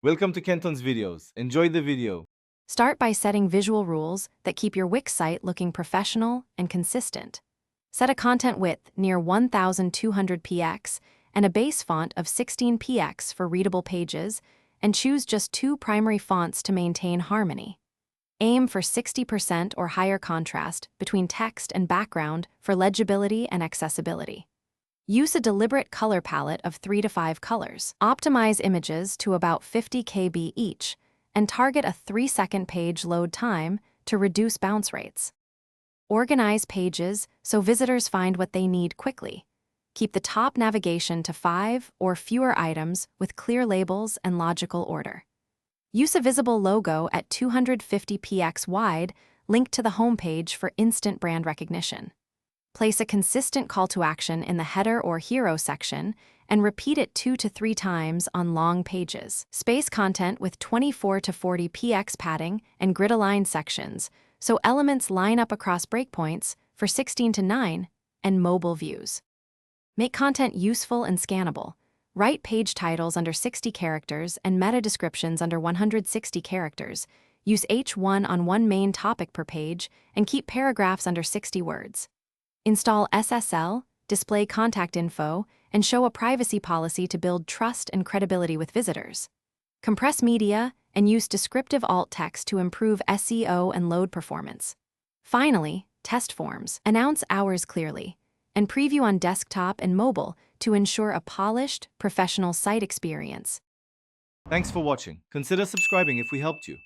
Welcome to Kenton's videos. Enjoy the video. Start by setting visual rules that keep your Wix site looking professional and consistent. Set a content width near 1200 px and a base font of 16 px for readable pages, and choose just 2 primary fonts to maintain harmony. Aim for 60% or higher contrast between text and background for legibility and accessibility. Use a deliberate color palette of 3 to 5 colors. Optimize images to about 50 KB each, and target a 3-second page load time to reduce bounce rates. Organize pages so visitors find what they need quickly. Keep the top navigation to 5 or fewer items with clear labels and logical order. Use a visible logo at 250 px wide linked to the homepage for instant brand recognition. Place a consistent call to action in the header or hero section and repeat it 2 to 3 times on long pages. Space content with 24 to 40 px padding and grid-aligned sections so elements line up across breakpoints for 16 to 9 and mobile views. Make content useful and scannable. Write page titles under 60 characters and meta descriptions under 160 characters. Use H1 on one main topic per page and keep paragraphs under 60 words. Install SSL, display contact info, and show a privacy policy to build trust and credibility with visitors. Compress media and use descriptive alt text to improve SEO and load performance. Finally, test forms. Announce hours clearly and preview on desktop and mobile to ensure a polished, professional site experience. Thanks for watching. Consider subscribing if we helped you.